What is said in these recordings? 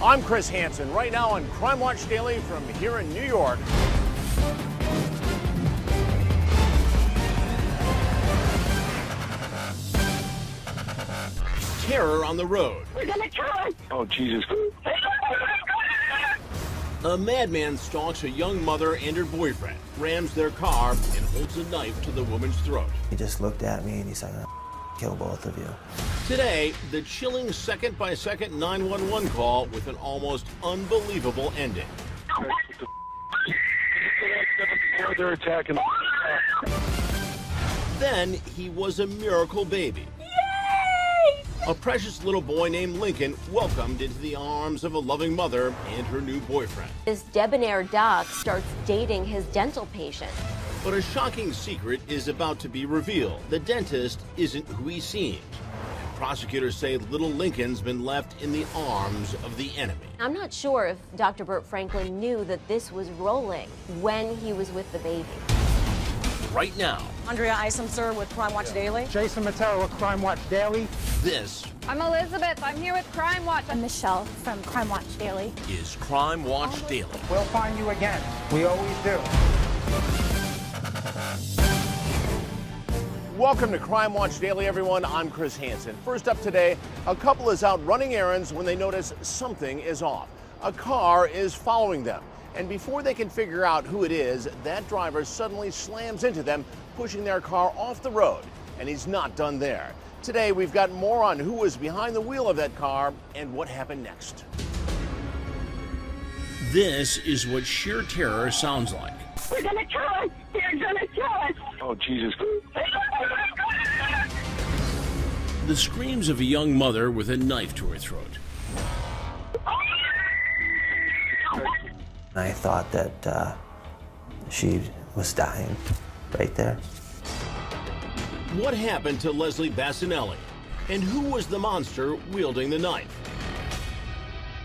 I'm Chris Hansen, right now on Crime Watch Daily from here in New York. Terror on the road. We're gonna kill us! Oh, Jesus. A madman stalks a young mother and her boyfriend, rams their car, and holds a knife to the woman's throat. He just looked at me and he said, "I'll kill both of you." Today, the chilling second-by-second 911 call with an almost unbelievable ending. They're attacking. Then he was a miracle baby. A precious little boy named Lincoln welcomed into the arms of a loving mother and her new boyfriend. This debonair doc starts dating his dental patient. But a shocking secret is about to be revealed. The dentist isn't who he seems. And prosecutors say little Lincoln's been left in the arms of the enemy. I'm not sure if Dr. Burt Franklin knew that this was rolling when he was with the baby. Right now, Andrea Isom, sir, with Crime Watch Daily. Jason Matera with Crime Watch Daily. this I'm Elizabeth. I'm here with Crime Watch. I'm Michelle from Crime Watch Daily. is Crime Watch Daily. We'll find you again. We always do. Welcome to Crime Watch Daily, everyone. I'm Chris Hansen. First up today, a couple is out running errands when they notice something is off. A car is following them. And before they can figure out who it is, that driver suddenly slams into them, pushing their car off the road. And he's not done there. Today, we've got more on who was behind the wheel of that car and what happened next. This is what sheer terror sounds like. We're gonna kill us! They're gonna kill us! Oh, Jesus. The screams of a young mother with a knife to her throat. I thought that she was dying right there. What happened to Leslie Bacinelli? And who was the monster wielding the knife?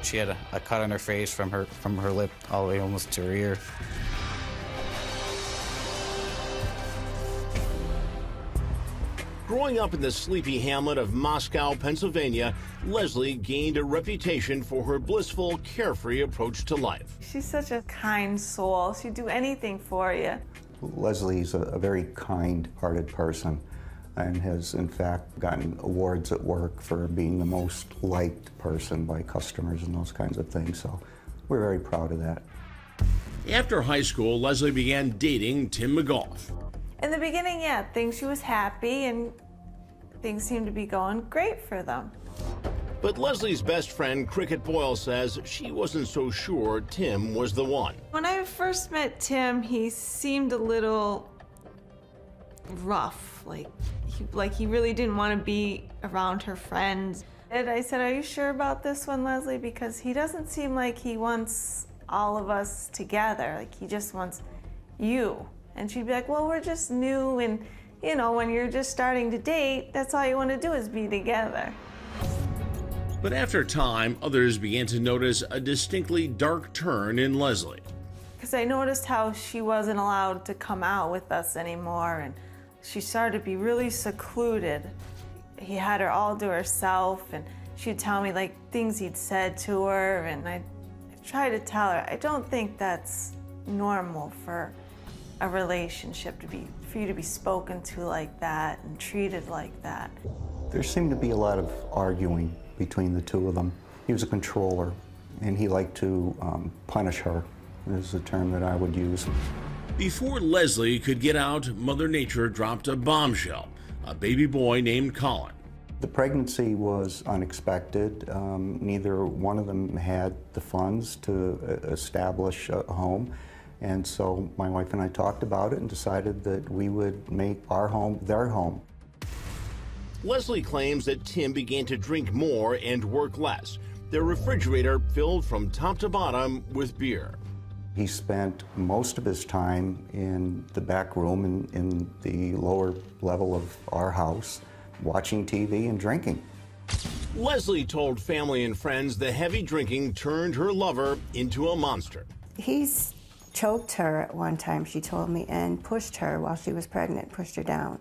She had a cut on her face from her lip all the way almost to her ear. Growing up in the sleepy hamlet of Moscow, Pennsylvania, Leslie gained a reputation for her blissful, carefree approach to life. She's such a kind soul. She'd do anything for you. Leslie's a very kind-hearted person and has, in fact, gotten awards at work for being the most liked person by customers and those kinds of things, so we're very proud of that. After high school, Leslie began dating Tim McGoff. In the beginning, yeah, she was happy and things seemed to be going great for them. But Leslie's best friend, Cricket Boyle, says she wasn't so sure Tim was the one. When I first met Tim, he seemed a little rough, like he really didn't want to be around her friends. And I said, "Are you sure about this one, Leslie? Because he doesn't seem like he wants all of us together. Like he just wants you." And she'd be like, "Well, we're just new, and you know, when you're just starting to date, that's all you want to do is be together." But after time, others began to notice a distinctly dark turn in Leslie. Because I noticed how she wasn't allowed to come out with us anymore, and she started to be really secluded. He had her all to herself, and she'd tell me like things he'd said to her, and I tried to tell her, I don't think that's normal for a relationship for you to be spoken to like that and treated like that. There seemed to be a lot of arguing between the two of them. He was a controller, and he liked to punish her, is the term that I would use. Before Leslie could get out, Mother Nature dropped a bombshell, a baby boy named Colin. The pregnancy was unexpected. Neither one of them had the funds to establish a home. And so my wife and I talked about it and decided that we would make our home their home. Leslie claims that Tim began to drink more and work less. Their refrigerator filled from top to bottom with beer. He spent most of his time in the back room in the lower level of our house, watching TV and drinking. Leslie told family and friends the heavy drinking turned her lover into a monster. He's choked her at one time, she told me, and pushed her while she was pregnant, pushed her down.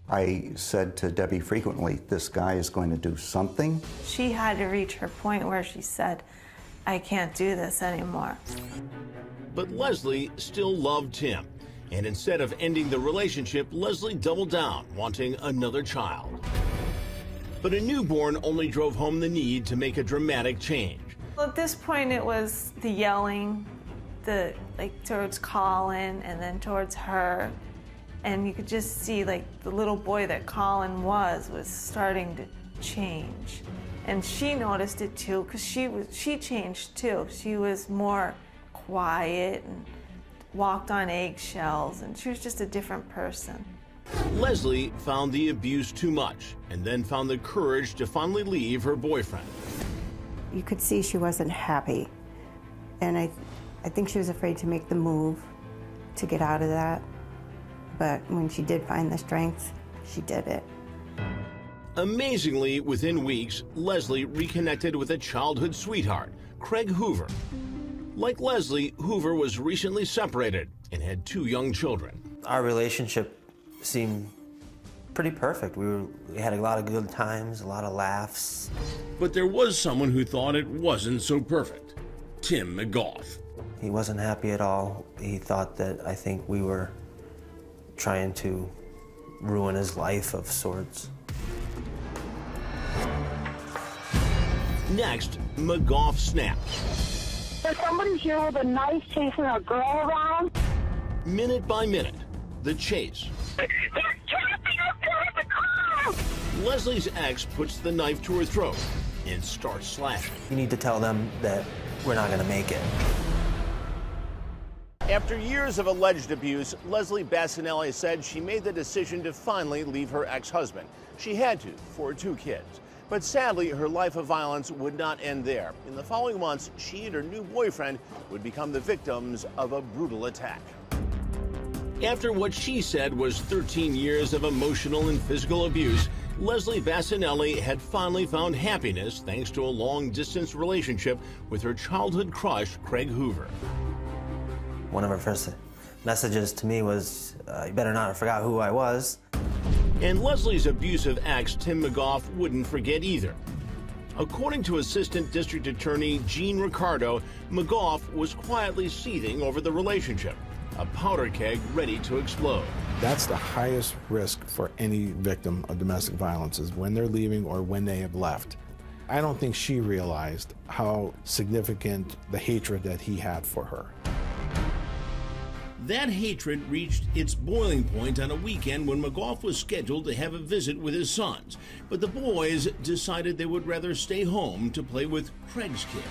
I said to Debbie frequently, this guy is going to do something. She had to reach her point where she said, I can't do this anymore. But Leslie still loved Tim. And instead of ending the relationship, Leslie doubled down, wanting another child. But a newborn only drove home the need to make a dramatic change. Well, at this point, it was the yelling, towards Colin and then towards her. And you could just see, the little boy that Colin was starting to change. And she noticed it too, because she changed too. She was more quiet and walked on eggshells, and she was just a different person. Leslie found the abuse too much, and then found the courage to finally leave her boyfriend. You could see she wasn't happy. And I think she was afraid to make the move to get out of that. But when she did find the strength, she did it. Amazingly, within weeks, Leslie reconnected with a childhood sweetheart, Craig Hoover. Like Leslie, Hoover was recently separated and had 2 young children. Our relationship seemed pretty perfect. We had a lot of good times, a lot of laughs. But there was someone who thought it wasn't so perfect, Tim McGoff. He wasn't happy at all. He thought that I think we were trying to ruin his life of sorts. Next, McGoff snaps. There's somebody here with a knife chasing a girl around. Minute by minute, the chase. They're trapping us in the car! Leslie's ex puts the knife to her throat and starts slashing. You need to tell them that we're not going to make it. After years of alleged abuse, Leslie Bacinelli said she made the decision to finally leave her ex-husband. She had to for 2 kids. But sadly, her life of violence would not end there. In the following months, she and her new boyfriend would become the victims of a brutal attack. After what she said was 13 years of emotional and physical abuse, Leslie Bacinelli had finally found happiness thanks to a long-distance relationship with her childhood crush, Craig Hoover. One of her first messages to me was, you better not have forgot who I was. And Leslie's abusive ex, Tim McGoff, wouldn't forget either. According to Assistant District Attorney Gene Ricardo, McGoff was quietly seething over the relationship, a powder keg ready to explode. That's the highest risk for any victim of domestic violence, is when they're leaving or when they have left. I don't think she realized how significant the hatred that he had for her. That hatred reached its boiling point on a weekend when McGoff was scheduled to have a visit with his sons. But the boys decided they would rather stay home to play with Craig's kid.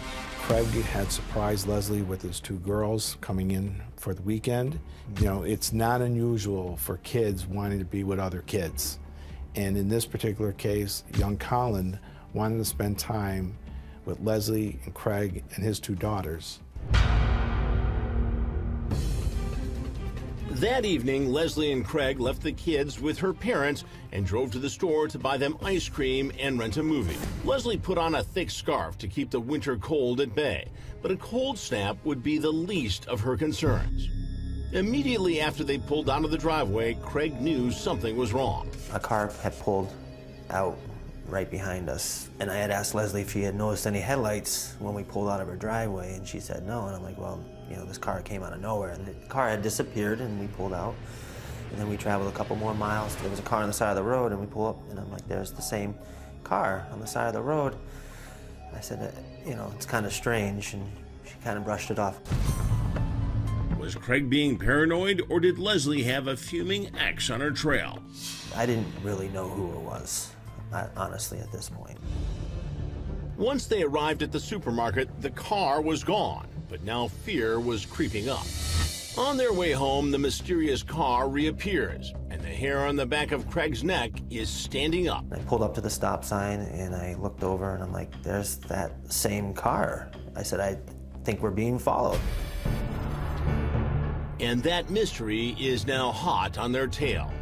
Craig had surprised Leslie with his 2 girls coming in for the weekend. You know, it's not unusual for kids wanting to be with other kids. And in this particular case, young Colin wanted to spend time with Leslie and Craig and his 2 daughters. That evening, Leslie and Craig left the kids with her parents and drove to the store to buy them ice cream and rent a movie. Leslie put on a thick scarf to keep the winter cold at bay, but a cold snap would be the least of her concerns. Immediately after they pulled out of the driveway, Craig knew something was wrong. A car had pulled out right behind us, and I had asked Leslie if she had noticed any headlights when we pulled out of her driveway, and she said no, and I'm like, well, you know, this car came out of nowhere, and the car had disappeared, and we pulled out, and then we traveled a couple more miles. There was a car on the side of the road, and we pull up, and I'm like, there's the same car on the side of the road. I said, you know, it's kind of strange, and she kind of brushed it off. Was Craig being paranoid, or did Leslie have a fuming ex on her trail? I didn't really know who it was, honestly, at this point. Once they arrived at the supermarket, the car was gone, but now fear was creeping up. On their way home, the mysterious car reappears, and the hair on the back of Craig's neck is standing up. I pulled up to the stop sign, and I looked over, and I'm like, there's that same car. I said, I think we're being followed. And that mystery is now hot on their tail.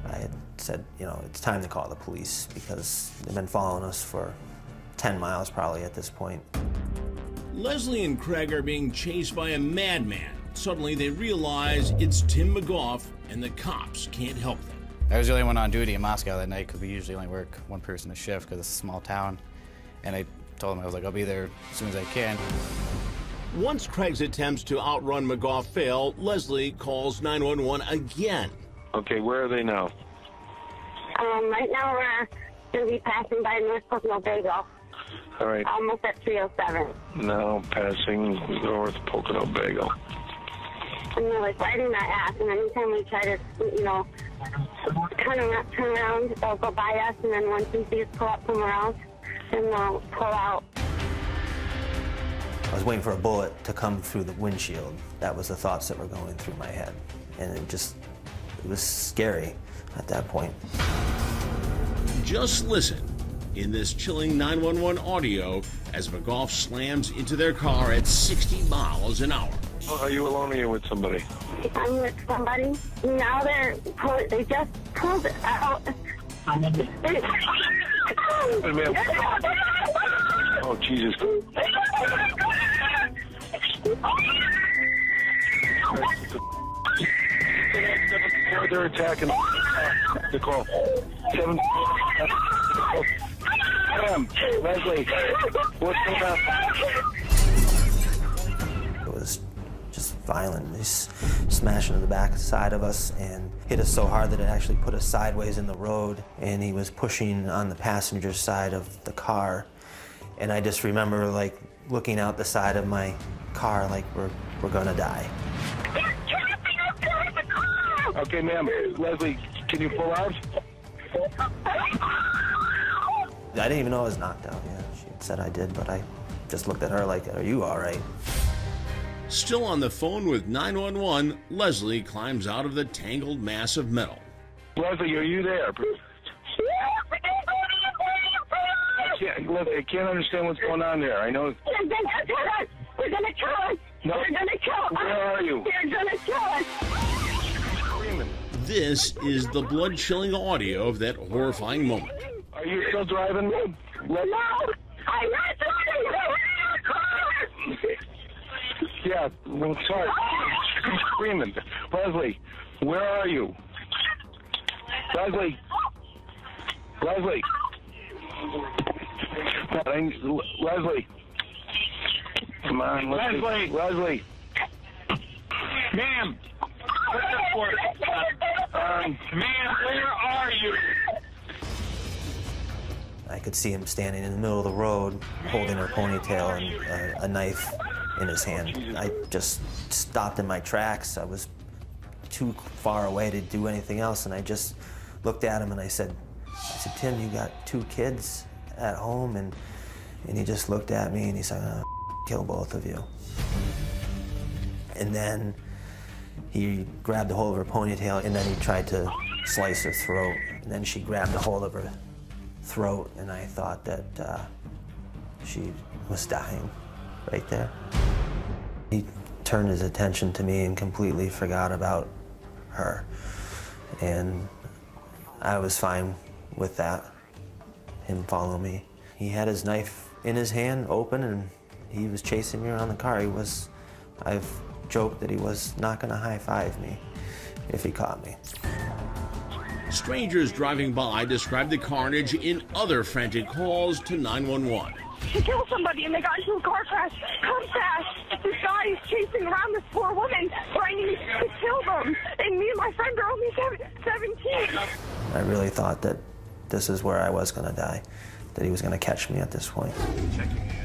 I had said, you know, it's time to call the police because they've been following us for 10 miles probably at this point. Leslie and Craig are being chased by a madman. Suddenly they realize it's Tim McGoff and the cops can't help them. I was the only one on duty in Moscow that night because we usually only work one person a shift because it's a small town. And I told him, I was like, I'll be there as soon as I can. Once Craig's attempts to outrun McGoff fail, Leslie calls 911 again. Okay, where are they now? Right now we're going to be passing by North Pocono Bagel. All right. Almost at 307. Now passing North Pocono Bagel. And they're like riding my ass, and anytime we try to, kind of turn around, they'll go by us, and then once we see us pull up somewhere else, then they'll pull out. I was waiting for a bullet to come through the windshield. That was the thoughts that were going through my head. And it was scary at that point. Just listen in this chilling 911 audio as McGoff slams into their car at 60 miles an hour. Are you alone or are you with somebody? I'm with somebody. Now they just pulled out. Oh, Jesus. They're attacking the call. 7. Leslie, what's going on? It was just violent. He smashed into the back side of us and hit us so hard that it actually put us sideways in the road. And he was pushing on the passenger side of the car. And I just remember like looking out the side of my car like we're gonna die. Okay, ma'am. Leslie, can you pull out? I didn't even know I was knocked out. Yeah, she said I did, but I just looked at her like, are you all right? Still on the phone with 911, Leslie climbs out of the tangled mass of metal. Leslie, are you there? I can't understand what's going on there. I know. They're going to kill us. We're going to kill us. No. They're going to kill us. Where are you? They're going to kill us. This is the blood-chilling audio of that horrifying moment. Are you still driving? No, I'm not driving. Yeah, well, sorry. She's screaming. Leslie, where are you? Leslie. Leslie. Leslie. Come on, Leslie. Leslie. Ma'am. Ma'am, where are you? I could see him standing in the middle of the road, holding her ponytail and a knife in his hand. I just stopped in my tracks. I was too far away to do anything else, and I just looked at him and I said, Tim, you got 2 kids at home? And he just looked at me and he said, I'll kill both of you. And then he grabbed a hold of her ponytail and then he tried to slice her throat. And then she grabbed a hold of her throat and I thought that she was dying right there. He turned his attention to me and completely forgot about her. And I was fine with that, him follow me. He had his knife in his hand, open, and he was chasing me around the car. I've joked that he was not gonna high-five me if he caught me. Strangers driving by described the carnage in other frantic calls to 911. She killed somebody and they got into a car crash. Come fast. This guy is chasing around this poor woman, trying to kill them. And me and my friend are only 17. I really thought that this is where I was gonna die, that he was gonna catch me at this point.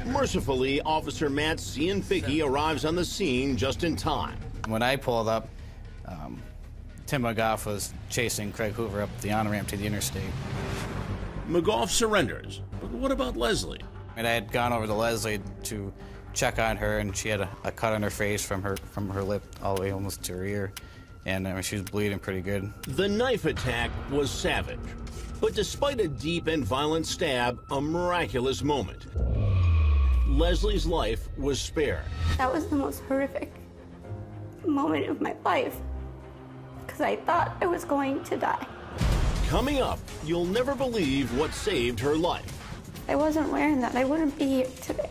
Mercifully, Officer Matt Cianficchi arrives on the scene just in time. When I pulled up, Tim McGoff was chasing Craig Hoover up the on-ramp to the interstate. McGoff surrenders, but what about Leslie? And I had gone over to Leslie to check on her, and she had a cut on her face from her lip all the way almost to her ear, and she was bleeding pretty good. The knife attack was savage, but despite a deep and violent stab, a miraculous moment. Leslie's life was spared. That was the most horrific moment of my life, because I thought I was going to die. Coming up, you'll never believe what saved her life. I wasn't wearing that, I wouldn't be here today.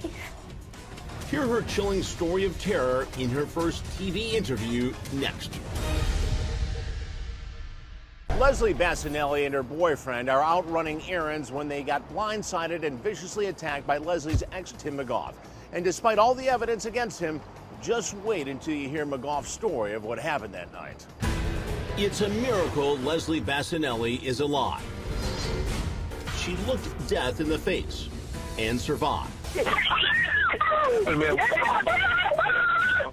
Hear her chilling story of terror in her first TV interview next. Leslie Bacinelli and her boyfriend are out running errands when they got blindsided and viciously attacked by Leslie's ex, Tim McGoff. And despite all the evidence against him, just wait until you hear McGoff's story of what happened that night. It's a miracle Leslie Bacinelli is alive. She looked death in the face and survived.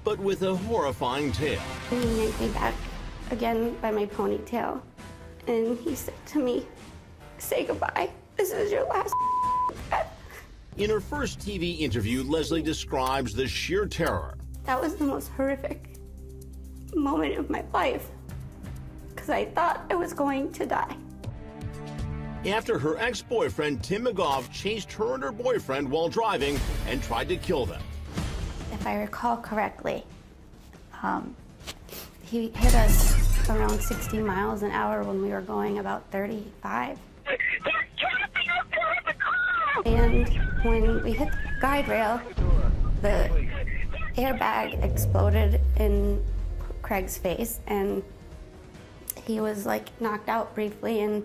But with a horrifying tale. And he yanked me back again by my ponytail. And he said to me, "Say goodbye. This is your last breath." In her first TV interview, Leslie describes the sheer terror. That was the most horrific moment of my life because I thought I was going to die. After her ex-boyfriend, Tim McGoff, chased her and her boyfriend while driving and tried to kill them. If I recall correctly, he hit us around 60 miles an hour when we were going about 35. And when we hit the guide rail, the airbag exploded in Craig's face and he was like knocked out briefly, and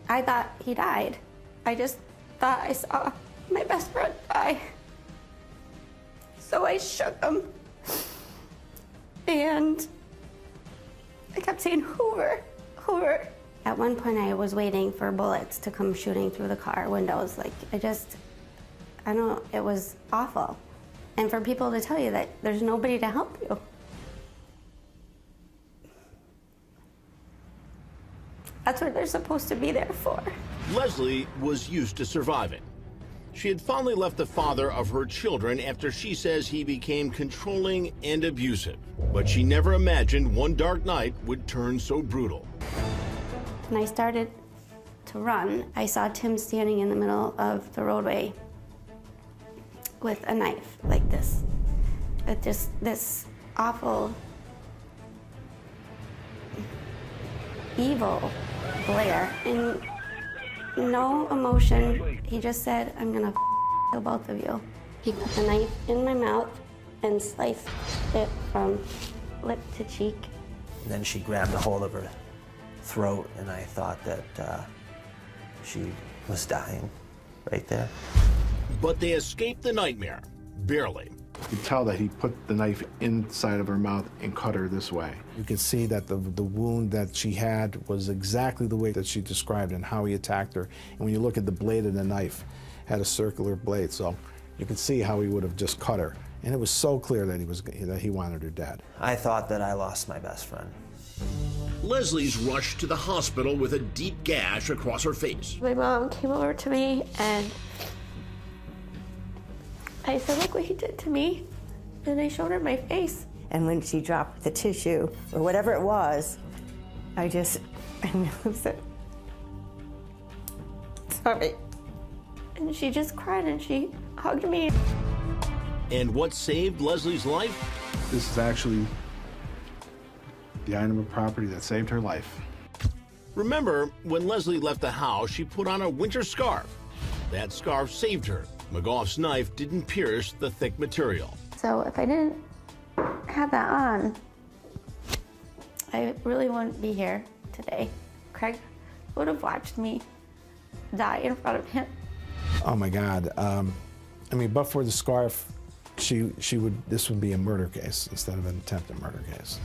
I thought he died. I just thought I saw my best friend die. So I shook him and I kept saying, "Hoover, Hoover." At one point I was waiting for bullets to come shooting through the car windows. Like, I don't, it was awful. And for people to tell you that there's nobody to help you. That's what they're supposed to be there for. Leslie was used to surviving. She had finally left the father of her children after she says he became controlling and abusive. But she never imagined one dark night would turn so brutal. When I started to run, I saw Tim standing in the middle of the roadway with a knife like this. With just this awful, evil glare. And no emotion. He just said, "I'm gonna kill both of you." He put the knife in my mouth and sliced it from lip to cheek. And then she grabbed a hold of her throat, and I thought that she was dying right there. But they escaped the nightmare, barely. You could tell that he put the knife inside of her mouth and cut her this way. You could see that the wound that she had was exactly the way that she described and how he attacked her. And when you look at the blade of the knife, it had a circular blade, so you could see how he would have just cut her. And it was so clear that he wanted her dead. I thought that I lost my best friend. Leslie's rushed to the hospital with a deep gash across her face. My mom came over to me and I said, "Look what he did to me." And I showed her my face. And when she dropped the tissue, or whatever it was, I said, "Sorry." And she just cried and she hugged me. And what saved Leslie's life? This is actually the item of property that saved her life. Remember, when Leslie left the house, she put on a winter scarf. That scarf saved her. McGoff's knife didn't pierce the thick material. So if I didn't have that on, I really wouldn't be here today. Craig would have watched me die in front of him. Oh my God. I mean, but for the scarf, this would be a murder case instead of an attempted murder case.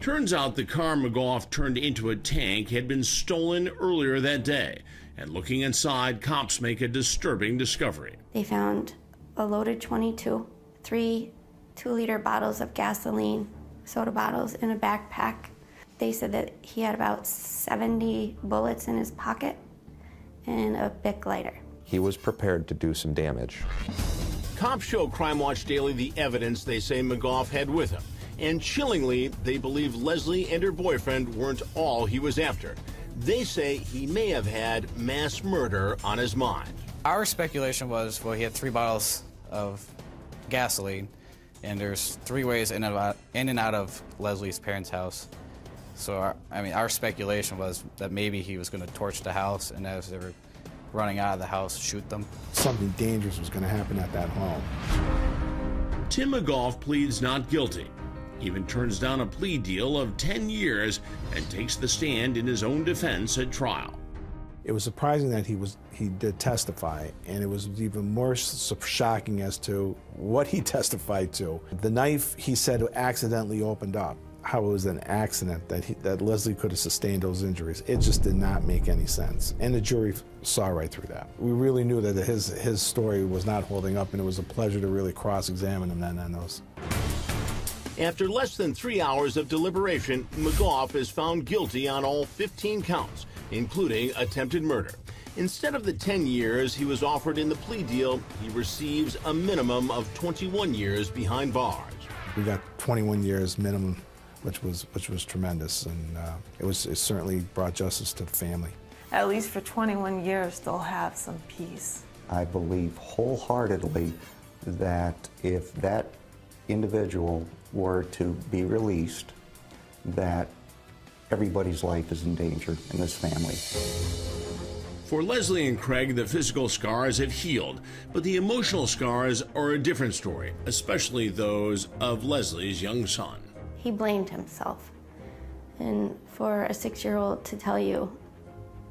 Turns out the car McGoff turned into a tank had been stolen earlier that day. And looking inside, cops make a disturbing discovery. They found a loaded .22, 3 2-liter bottles of gasoline, soda bottles in a backpack. They said that he had about 70 bullets in his pocket and a Bic lighter. He was prepared to do some damage. Cops show Crime Watch Daily the evidence they say McGoff had with him. And chillingly, they believe Leslie and her boyfriend weren't all he was after. They say he may have had mass murder on his mind. Our speculation was, well, he had 3 bottles of gasoline, and there's 3 ways in and out of Leslie's parents' house. So, our speculation was that maybe he was going to torch the house, and as they were running out of the house, shoot them. Something dangerous was going to happen at that home. Tim McGoff pleads not guilty. even turns down a plea deal of 10 years and takes the stand in his own defense at trial. It was surprising that he did testify, and it was even more shocking as to what he testified to. The knife, he said, accidentally opened up. How it was an accident that Leslie could have sustained those injuries. It just did not make any sense. And the jury saw right through that. We really knew that his story was not holding up, and it was a pleasure to really cross-examine him on those. After less than 3 hours of deliberation, McGoff is found guilty on all 15 counts, including attempted murder. Instead of the 10 years he was offered in the plea deal, he receives a minimum of 21 years behind bars. We got 21 years minimum, which was tremendous, and it certainly brought justice to the family. At least for 21 years, they'll have some peace. I believe wholeheartedly that if that individual were to be released, that everybody's life is in danger in this family. For Leslie and Craig, the physical scars have healed, but the emotional scars are a different story, especially those of Leslie's young son. He blamed himself. And for a 6-year-old to tell you,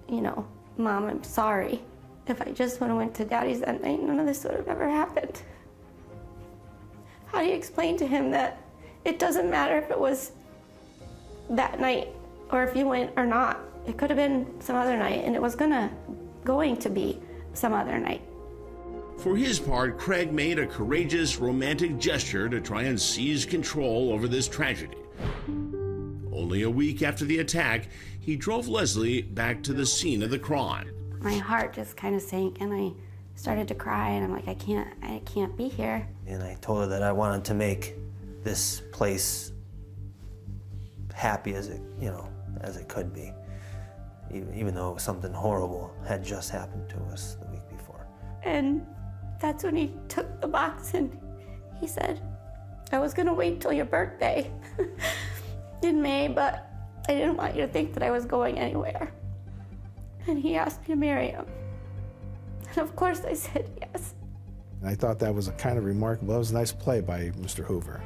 you know, Mom, I'm sorry. If I just would have went to Daddy's that night, none of this would have ever happened. How do you explain to him that it doesn't matter if it was that night or if you went or not? It could have been some other night, and it was going to be some other night. For his part, Craig made a courageous, romantic gesture to try and seize control over this tragedy. Only a week after the attack, he drove Leslie back to the scene of the crime. My heart just kind of sank, and I started to cry, and I'm like, I can't be here. And I told her that I wanted to make this place happy as it could be, even though something horrible had just happened to us the week before. And that's when he took the box and he said, I was gonna wait till your birthday in May, but I didn't want you to think that I was going anywhere. And he asked me to marry him. And of course I said yes. And I thought that was a kind of remarkable, it was a nice play by Mr. Hoover.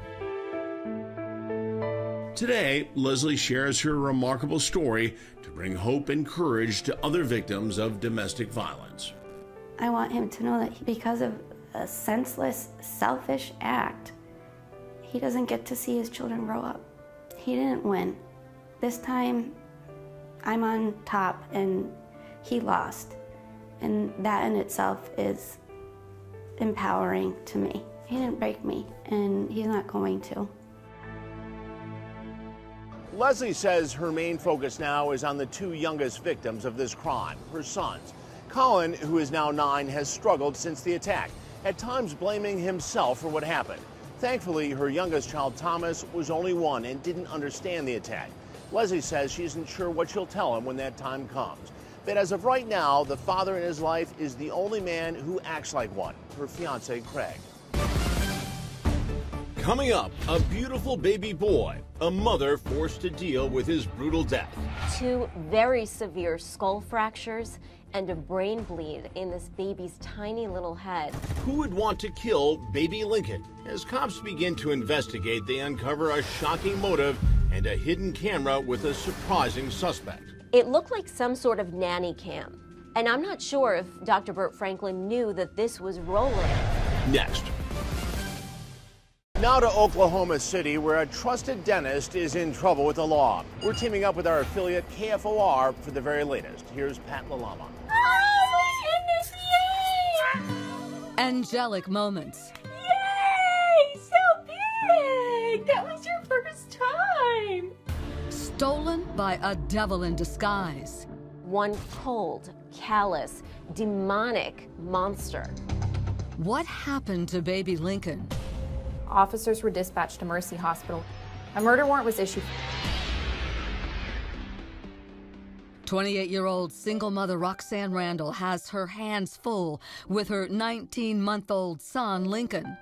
Today, Leslie shares her remarkable story to bring hope and courage to other victims of domestic violence. I want him to know that because of a senseless, selfish act, he doesn't get to see his children grow up. He didn't win. This time, I'm on top and he lost. And that in itself is empowering to me. He didn't break me, and he's not going to. Leslie says her main focus now is on the 2 youngest victims of this crime, her sons. Colin, who is now 9, has struggled since the attack, at times blaming himself for what happened. Thankfully, her youngest child, Thomas, was only 1 and didn't understand the attack. Leslie says she isn't sure what she'll tell him when that time comes. But as of right now, the father in his life is the only man who acts like one, her fiancé, Craig. Coming up, a beautiful baby boy, a mother forced to deal with his brutal death. 2 very severe skull fractures and a brain bleed in this baby's tiny little head. Who would want to kill baby Lincoln? As cops begin to investigate, they uncover a shocking motive and a hidden camera with a surprising suspect. It looked like some sort of nanny cam, and I'm not sure if Dr. Burt Franklin knew that this was rolling. Next. Now to Oklahoma City, where a trusted dentist is in trouble with the law. We're teaming up with our affiliate KFOR for the very latest. Here's Pat Lalama. Angelic moments. Yay! So big! That was your first time! Stolen by a devil in disguise. One cold, callous, demonic monster. What happened to baby Lincoln? Officers were dispatched to Mercy Hospital. A murder warrant was issued. 28-year-old single mother Roxanne Randall has her hands full with her 19-month-old son, Lincoln.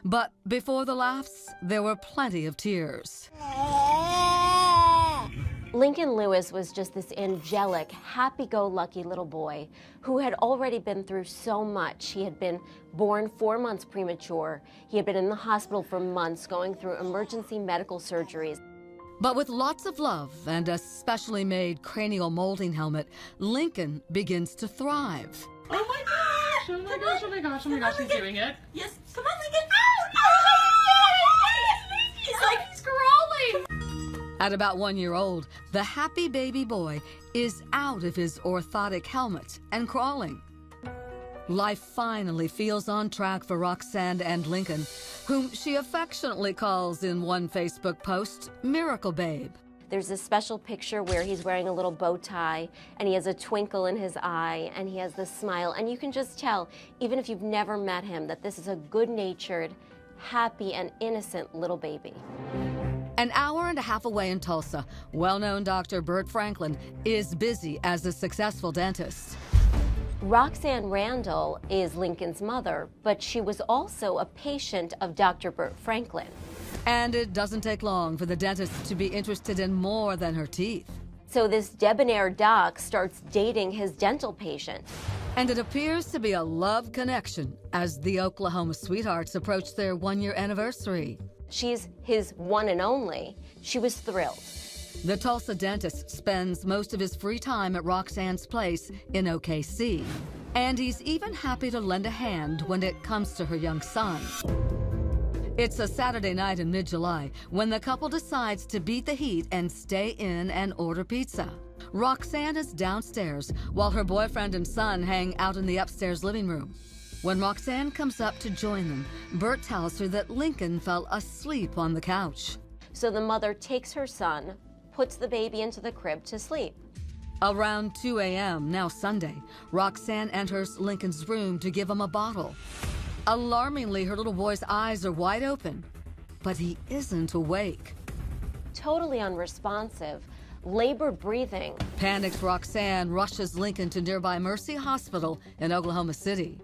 But before the laughs, there were plenty of tears. Lincoln Lewis was just this angelic, happy-go-lucky little boy who had already been through so much. He had been born 4 months premature. He had been in the hospital for months going through emergency medical surgeries. But with lots of love and a specially made cranial molding helmet, Lincoln begins to thrive. Oh my gosh! Oh my gosh! Oh my gosh! Oh my gosh! He's doing it. Yes, come on, Lincoln. He's like he's crawling. At about 1 year old, the happy baby boy is out of his orthotic helmet and crawling. Life finally feels on track for Roxanne and Lincoln, whom she affectionately calls in one Facebook post, Miracle Babe. There's a special picture where he's wearing a little bow tie, and he has a twinkle in his eye, and he has this smile, and you can just tell, even if you've never met him, that this is a good-natured, happy, and innocent little baby. An hour and a half away in Tulsa, well-known Dr. Bert Franklin is busy as a successful dentist. Roxanne Randall is Lincoln's mother, but she was also a patient of Dr. Bert Franklin. And it doesn't take long for the dentist to be interested in more than her teeth. So this debonair doc starts dating his dental patient. And it appears to be a love connection as the Oklahoma sweethearts approach their 1-year anniversary. She's his one and only. She was thrilled. The Tulsa dentist spends most of his free time at Roxanne's place in OKC. And he's even happy to lend a hand when it comes to her young son. It's a Saturday night in mid-July when the couple decides to beat the heat and stay in and order pizza. Roxanne is downstairs while her boyfriend and son hang out in the upstairs living room. When Roxanne comes up to join them, Bert tells her that Lincoln fell asleep on the couch. So the mother takes her son, puts the baby into the crib to sleep. Around 2 a.m., now Sunday, Roxanne enters Lincoln's room to give him a bottle. Alarmingly, her little boy's eyes are wide open, but he isn't awake. Totally unresponsive, labored breathing. Panicked Roxanne rushes Lincoln to nearby Mercy Hospital in Oklahoma City.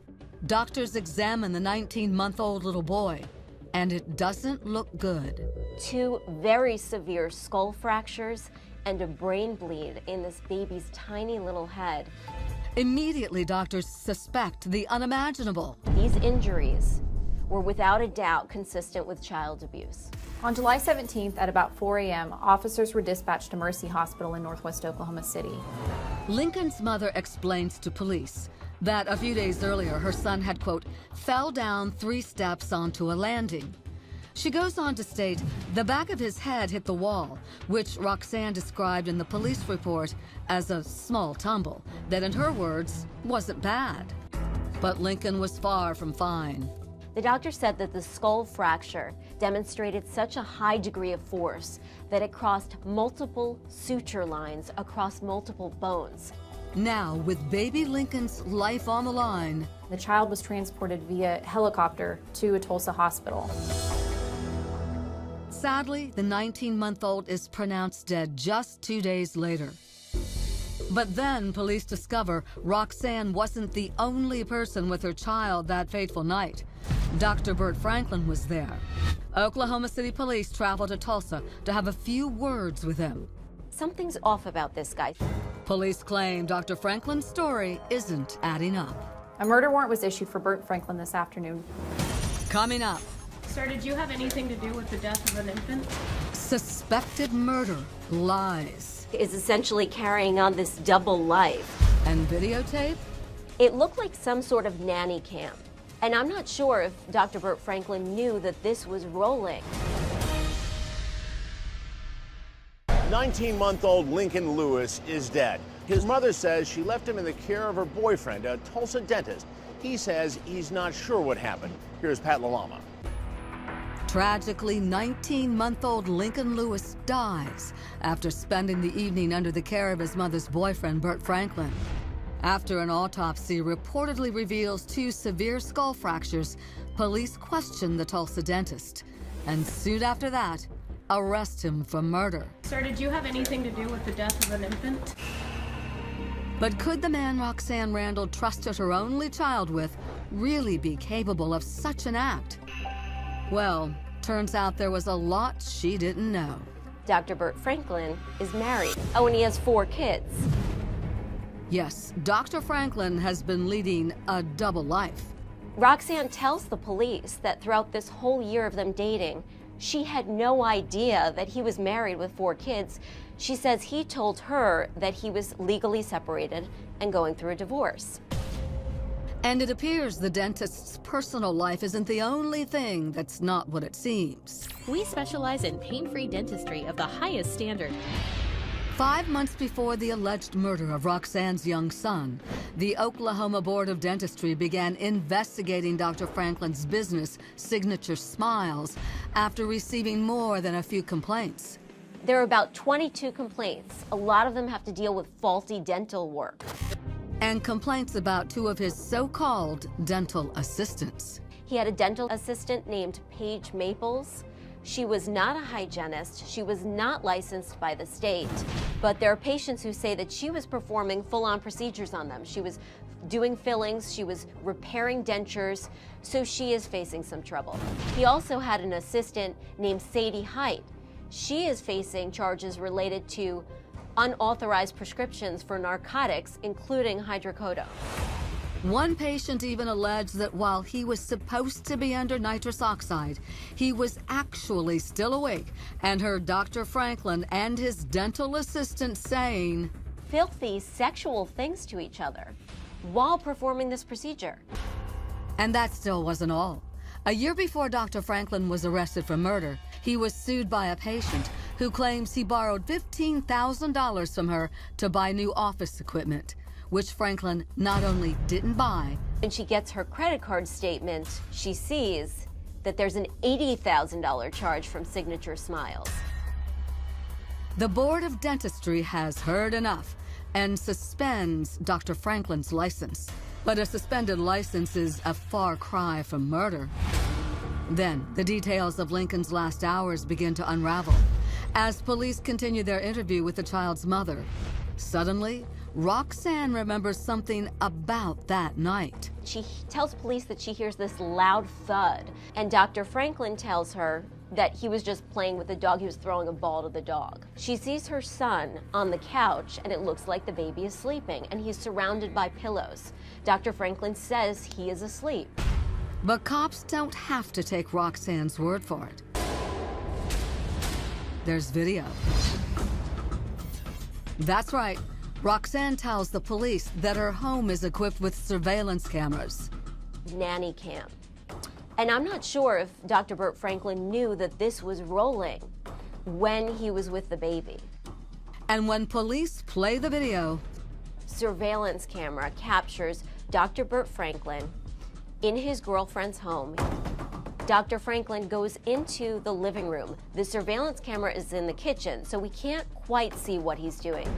Doctors examine the 19-month-old little boy, and it doesn't look good. 2 very severe skull fractures and a brain bleed in this baby's tiny little head. Immediately, doctors suspect the unimaginable. These injuries were without a doubt consistent with child abuse. On July 17th at about 4 a.m., officers were dispatched to Mercy Hospital in northwest Oklahoma City. Lincoln's mother explains to police that a few days earlier, her son had, quote, fell down 3 steps onto a landing. She goes on to state the back of his head hit the wall, which Roxanne described in the police report as a small tumble that, in her words, wasn't bad. But Lincoln was far from fine. The doctor said that the skull fracture demonstrated such a high degree of force that it crossed multiple suture lines across multiple bones. Now, with baby Lincoln's life on the line, the child was transported via helicopter to a Tulsa hospital. Sadly, the 19-month-old is pronounced dead just 2 days later. But then police discover Roxanne wasn't the only person with her child that fateful night. Dr. Bert Franklin was there. Oklahoma City police traveled to Tulsa to have a few words with him. Something's off about this guy. Police claim Dr. Franklin's story isn't adding up. A murder warrant was issued for Bert Franklin this afternoon. Coming up. Sir, did you have anything to do with the death of an infant? Suspected murder lies. Is essentially carrying on this double life. And videotape? It looked like some sort of nanny cam. And I'm not sure if Dr. Bert Franklin knew that this was rolling. 19-month-old Lincoln Lewis is dead. His mother says she left him in the care of her boyfriend, a Tulsa dentist. He says he's not sure what happened. Here's Pat Lalama. Tragically, 19-month-old Lincoln Lewis dies after spending the evening under the care of his mother's boyfriend, Bert Franklin. After an autopsy reportedly reveals 2 severe skull fractures, police question the Tulsa dentist, and soon after that, arrest him for murder. Sir, did you have anything to do with the death of an infant? But could the man Roxanne Randall trusted her only child with really be capable of such an act? Well, turns out there was a lot she didn't know. Dr. Burt Franklin is married. Oh, and he has 4 kids. Yes, Dr. Franklin has been leading a double life. Roxanne tells the police that throughout this whole year of them dating, she had no idea that he was married with 4 kids. She says he told her that he was legally separated and going through a divorce. And it appears the dentist's personal life isn't the only thing that's not what it seems. We specialize in pain-free dentistry of the highest standard. 5 months before the alleged murder of Roxanne's young son, the Oklahoma Board of Dentistry began investigating Dr. Franklin's business, Signature Smiles, after receiving more than a few complaints. There are about 22 complaints. A lot of them have to deal with faulty dental work. And complaints about 2 of his so-called dental assistants. He had a dental assistant named Paige Maples. She was not a hygienist. She was not licensed by the state. But there are patients who say that she was performing full-on procedures on them. She was doing fillings. She was repairing dentures. So she is facing some trouble. He also had an assistant named Sadie Height. She is facing charges related to unauthorized prescriptions for narcotics, including hydrocodone. One patient even alleged that while he was supposed to be under nitrous oxide, he was actually still awake and heard Dr. Franklin and his dental assistant saying filthy sexual things to each other while performing this procedure. And that still wasn't all. A year before Dr. Franklin was arrested for murder, he was sued by a patient who claims he borrowed $15,000 from her to buy new office equipment, which Franklin not only didn't buy. When she gets her credit card statement, she sees that there's an $80,000 charge from Signature Smiles. The Board of Dentistry has heard enough and suspends Dr. Franklin's license. But a suspended license is a far cry from murder. Then, the details of Lincoln's last hours begin to unravel as police continue their interview with the child's mother. Suddenly, Roxanne remembers something about that night. She tells police that she hears this loud thud, and Dr. Franklin tells her that he was just playing with the dog. He was throwing a ball to the dog. She sees her son on the couch, and it looks like the baby is sleeping, and he's surrounded by pillows. Dr. Franklin says he is asleep. But cops don't have to take Roxanne's word for it. There's video. That's right. Roxanne tells the police that her home is equipped with surveillance cameras. Nanny cam. And I'm not sure if Dr. Burt Franklin knew that this was rolling when he was with the baby. And when police play the video, surveillance camera captures Dr. Burt Franklin in his girlfriend's home. Dr. Franklin goes into the living room. The surveillance camera is in the kitchen, so we can't quite see what he's doing.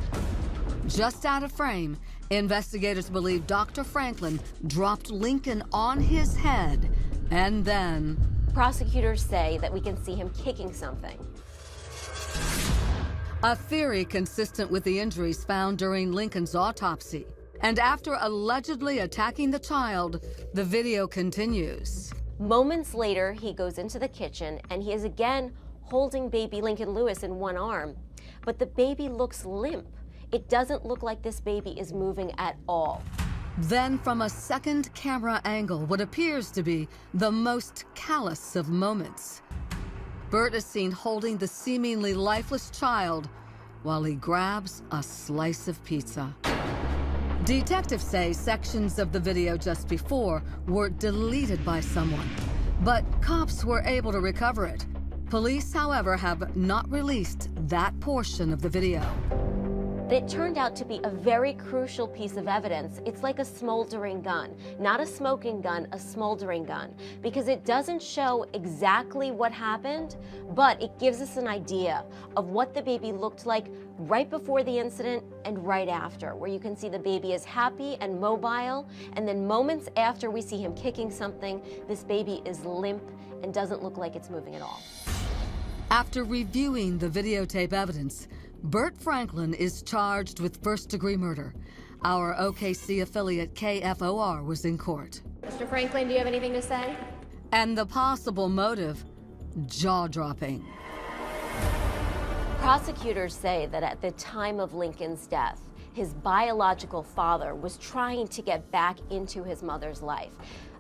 Just out of frame, investigators believe Dr. Franklin dropped Lincoln on his head, and then prosecutors say that we can see him kicking something. A theory consistent with the injuries found during Lincoln's autopsy. And after allegedly attacking the child, the video continues. Moments later, he goes into the kitchen and he is again holding baby Lincoln Lewis in one arm, but the baby looks limp. It doesn't look like this baby is moving at all. Then from a second camera angle, what appears to be the most callous of moments. Burt is seen holding the seemingly lifeless child while he grabs a slice of pizza. Detectives say sections of the video just before were deleted by someone, but cops were able to recover it. Police, however, have not released that portion of the video. It turned out to be a very crucial piece of evidence. It's like a smoldering gun, not a smoking gun, a smoldering gun, because it doesn't show exactly what happened, but it gives us an idea of what the baby looked like right before the incident and right after, where you can see the baby is happy and mobile, and then moments after we see him kicking something, this baby is limp and doesn't look like it's moving at all. After reviewing the videotape evidence, Burt Franklin is charged with first-degree murder. Our OKC affiliate KFOR was in court. Mr. Franklin, do you have anything to say? And the possible motive, jaw-dropping. Prosecutors say that at the time of Lincoln's death, his biological father was trying to get back into his mother's life,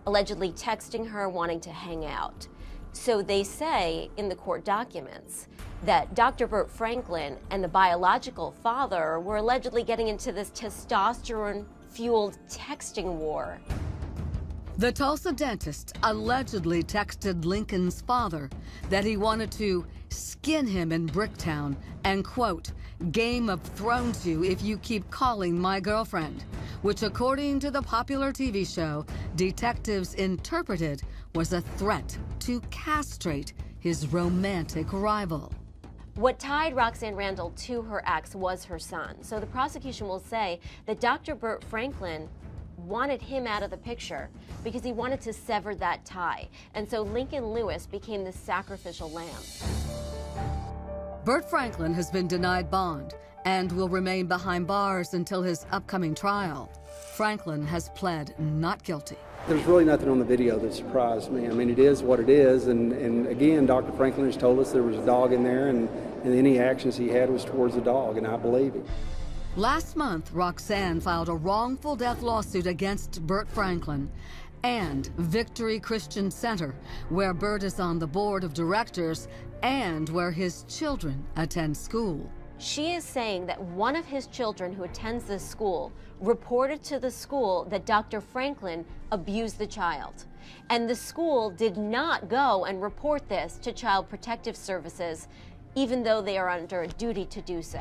allegedly texting her, wanting to hang out. So they say in the court documents that Dr. Burt Franklin and the biological father were allegedly getting into this testosterone-fueled texting war. The Tulsa dentist allegedly texted Lincoln's father that he wanted to skin him in Bricktown and, quote, Game of Thrones you if you keep calling my girlfriend, which, according to the popular TV show, detectives interpreted was a threat to castrate his romantic rival. What tied Roxanne Randall to her ex was her son. So the prosecution will say that Dr. Burt Franklin wanted him out of the picture because he wanted to sever that tie. And so Lincoln Lewis became the sacrificial lamb. Burt Franklin has been denied bond and will remain behind bars until his upcoming trial. Franklin has pled not guilty. There's really nothing on the video that surprised me. I mean, it is what it is, and again, Dr. Franklin has told us there was a dog in there, and any actions he had was towards the dog, and I believe him. Last month, Roxanne filed a wrongful death lawsuit against Burt Franklin and Victory Christian Center, where Burt is on the board of directors and where his children attend school. She is saying that one of his children who attends this school reported to the school that Dr. Franklin abused the child. And the school did not go and report this to Child Protective Services, even though they are under a duty to do so.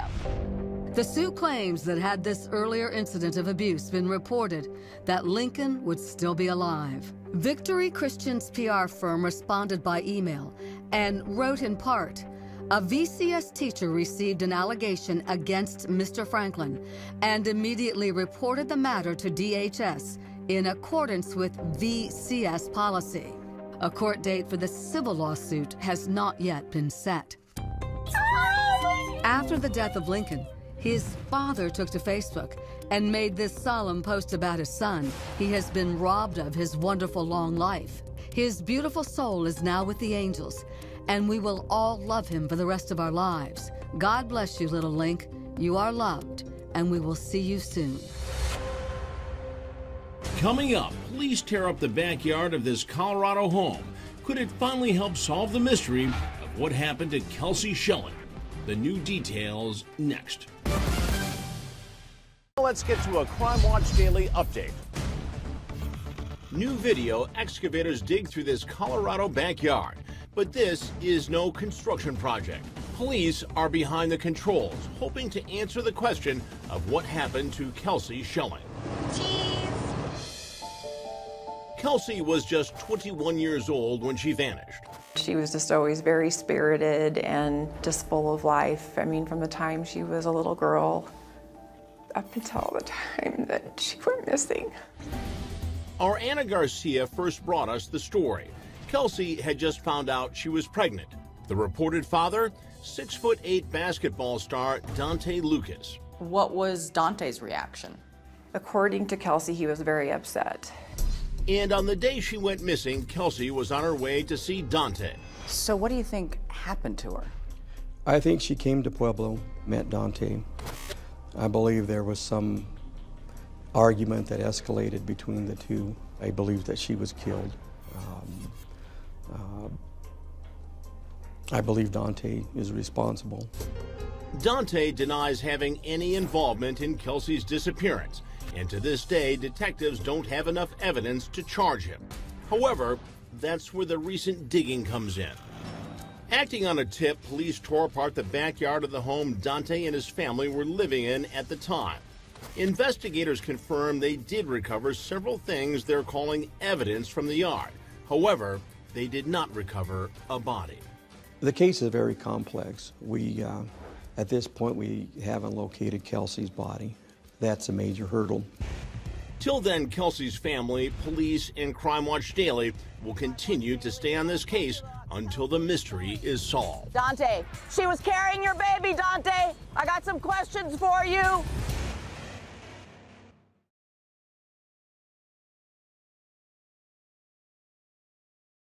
The suit claims that had this earlier incident of abuse been reported, that Lincoln would still be alive. Victory Christian's PR firm responded by email and wrote in part, a VCS teacher received an allegation against Mr. Franklin and immediately reported the matter to DHS in accordance with VCS policy. A court date for the civil lawsuit has not yet been set. After the death of Lincoln, his father took to Facebook and made this solemn post about his son. He has been robbed of his wonderful long life. His beautiful soul is now with the angels, and we will all love him for the rest of our lives. God bless you, little Link. You are loved, and we will see you soon. Coming up, police tear up the backyard of this Colorado home. Could it finally help solve the mystery of what happened to Kelsey Schilling? The new details next. Let's get to a Crime Watch Daily update. New video, excavators dig through this Colorado backyard. But this is no construction project. Police are behind the controls, hoping to answer the question of what happened to Kelsey Schilling. Kelsey was just 21 years old when she vanished. She was just always very spirited and just full of life. I mean, from the time she was a little girl up until the time that she went missing. Our Anna Garcia first brought us the story. Kelsey had just found out she was pregnant. The reported father, 6'8" basketball star Dante Lucas. What was Dante's reaction? According to Kelsey, he was very upset. And on the day she went missing, Kelsey was on her way to see Dante. So what do you think happened to her? I think she came to Pueblo, met Dante. I believe there was some argument that escalated between the two. I believe that she was killed. I believe Dante is responsible. Dante denies having any involvement in Kelsey's disappearance, and to this day, detectives don't have enough evidence to charge him. However, that's where the recent digging comes in. Acting on a tip, police tore apart the backyard of the home Dante and his family were living in at the time. Investigators confirm they did recover several things they're calling evidence from the yard. However, they did not recover a body. The case is very complex. At this point, we haven't located Kelsey's body. That's a major hurdle. Till then, Kelsey's family, police, and Crime Watch Daily will continue to stay on this case until the mystery is solved. Dante, she was carrying your baby, Dante. I got some questions for you.